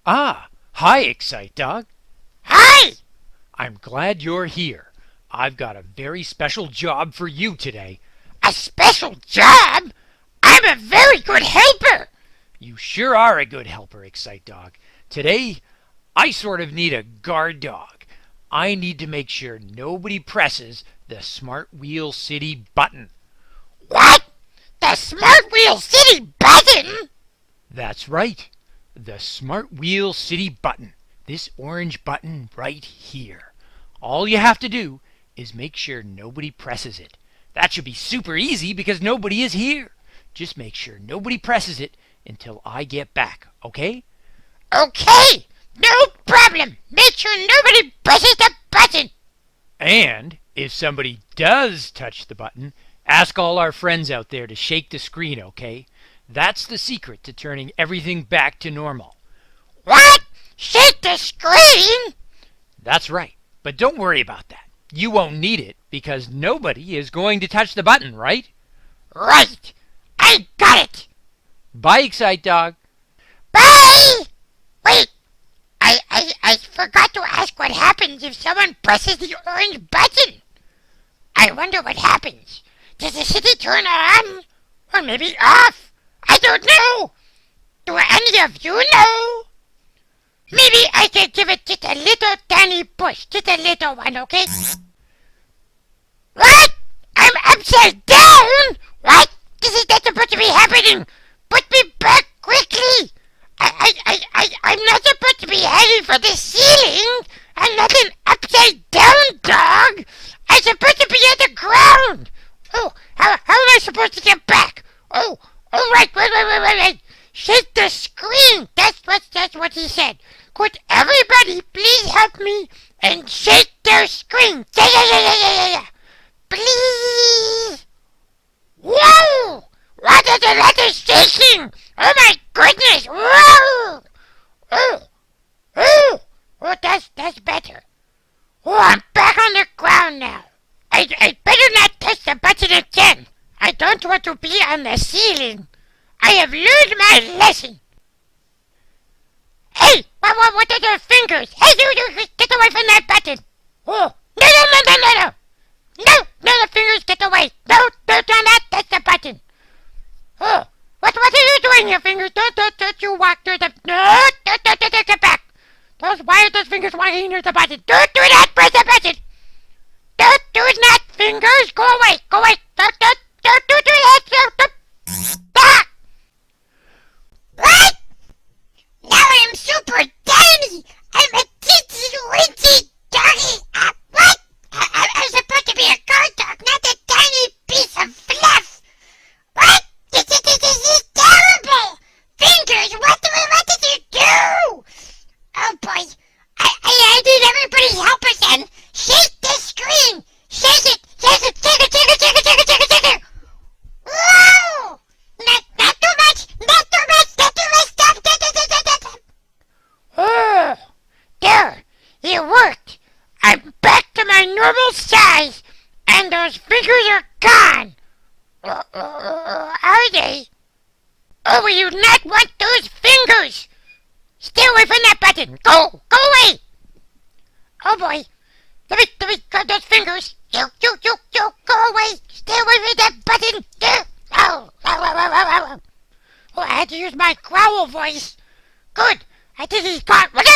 Ah, hi, Excite Dog. Hi! I'm glad you're here. I've got a very special job for you today. A special job? I'm a very good helper! You sure are a good helper, Excite Dog. Today, I sort of need a guard dog. I need to make sure nobody presses the Smart Wheel City button. What? The Smart Wheel City button? That's right. The Smart Wheel City button. This orange button right here. All you have to do is make sure nobody presses it. That should be super easy because nobody is here. Just make sure nobody presses it until I get back, okay? Okay, no problem. Make sure nobody presses the button. And if somebody does touch the button, ask all our friends out there to shake the screen, okay? That's the secret to turning everything back to normal. What? Shake the screen? That's right. But don't worry about that. You won't need it because nobody is going to touch the button, right? Right. I got it. Bye, Excite Dog. Bye! Wait, I forgot to ask what happens if someone presses the orange button. I wonder what happens. Does the city turn on? Or maybe off? I don't know. Do any of you know? Maybe I can give it just a little tiny push. Just a little one, okay? What? I'm upside down? What? This is not supposed to be happening. Put me back quickly. I'm not supposed to be heading for the ceiling. I'm not an upside down dog. I'm supposed to be on the ground. Oh, how am I supposed to get back? Oh, right. Shake the screen. That's what he said. Could everybody please help me and shake their screen? Yeah. Please. Whoa! What are the letters shaking? Oh my goodness! Whoa! Oh, that's better. Oh, I'm back on the ground now. I better not touch the button again. I don't want to be on the ceiling. I have learned my lesson. Hey, what are those fingers? Hey, you, get away from that button. Oh, no. No, the fingers, get away. No, don't touch the button. Oh, what are you doing here, fingers? Don't you walk through the... No, get back. Why are those fingers walking near the button? Don't do that, press the button. Don't do that, fingers. Go away. Don't do that. Ah! What? Now I'm super tiny. I'm a teensy weensy doggy. What? I'm supposed to be a guard dog, not a tiny piece of fluff. What? This is terrible. Fingers, what did you do? Oh boy. I need everybody's help again. Shake the screen. Shake it. Whoa! Not too much. Stop. Oh, there. It worked. I'm back to my normal size, and those fingers are gone. Are they? Oh, will you not want those fingers? Stay away from that button. Go away. Oh boy. Let me grab those fingers. You, go away. Stay away from that button. Oh, I had to use my growl voice. Good. I think he's gone. What?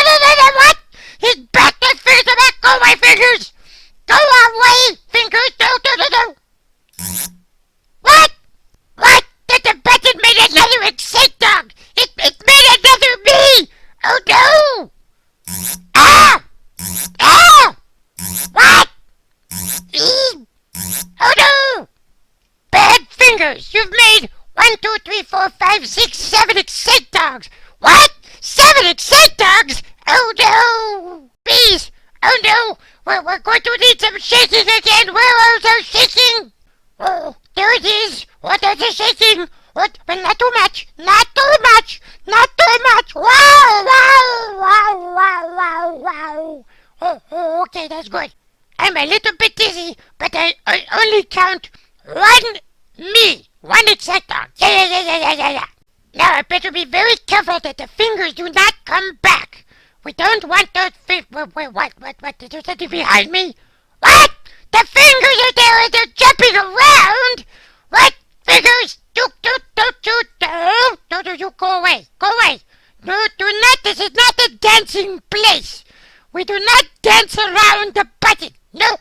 He's back. The fingers are back. Go away, fingers. Go away, fingers. No. What? That the button made another Excite Dog. It made another me. Oh no. Ah. What? Oh no. Bad fingers. You've made 1, 2, 3, 4, 5, 6, 7 Excite Dogs. What? 7 Excite Dogs? Oh no! Please! Oh no! We're going to need some shaking again! Where are those shaking? Oh, there it is! What is the shaking? What? But not too much! Not too much! Wow! Oh, okay, that's good. I'm a little bit dizzy, but I only count one me. One Excite Dog. Yeah. Now I better be very careful that the fingers do not come back. We don't want those what? There's something behind me? What? The fingers are there and they're jumping around! What? Fingers! You go away! Go away! No, do not! This is not a dancing place! We do not dance around the button! No!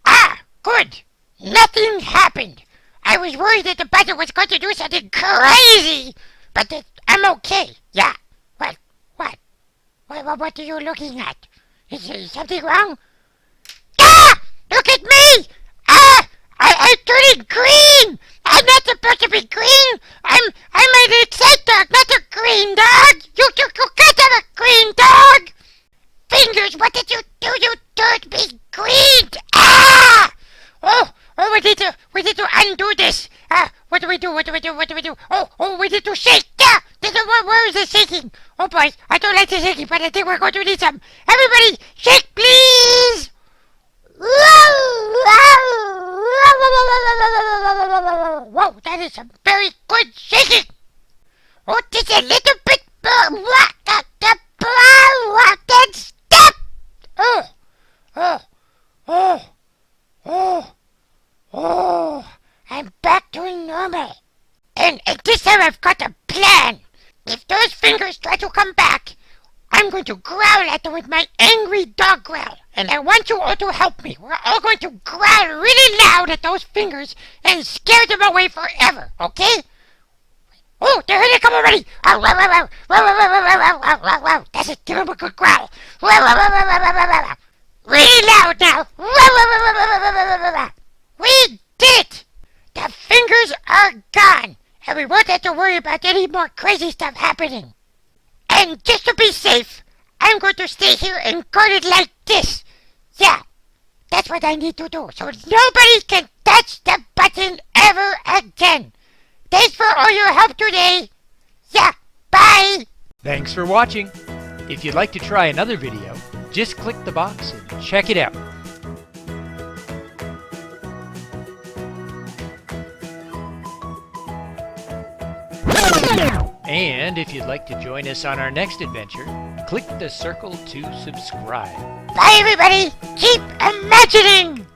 Ah! Good! Nothing happened! I was worried that the button was going to do something crazy! But I'm okay. Yeah. What? What are you looking at? Is something wrong? Ah! Look at me! I'm turning green! I'm not supposed to be green! I'm an excite dog, not a green dog! You can't have a green dog! Fingers, what did you do? You turned me green! Ah! Oh, we need to undo this. What do we do? Oh, we need to shake. Yeah! Where is the shaking? Oh boy, I don't like the shaking, but I think we're going to need some. Everybody, shake please! Whoa, that is some very good shaking. Oh, just a little bit more. Then stop. I'm back to normal. And this time I've got a plan. If those fingers try to come back, I'm going to growl at them with my angry dog growl. And I want you all to help me. We're all going to growl really loud at those fingers and scare them away forever, okay? Oh, they're here they come already! That's a terrible good growl. Really loud now. We did it! The fingers are gone, and we won't have to worry about any more crazy stuff happening. And just to be safe, I'm going to stay here and guard it like this. Yeah, that's what I need to do, so nobody can touch the button ever again. Thanks for all your help today. Yeah, bye. Thanks for watching. If you'd like to try another video, just click the box and check it out. And if you'd like to join us on our next adventure, click the circle to subscribe. Bye everybody. Keep imagining.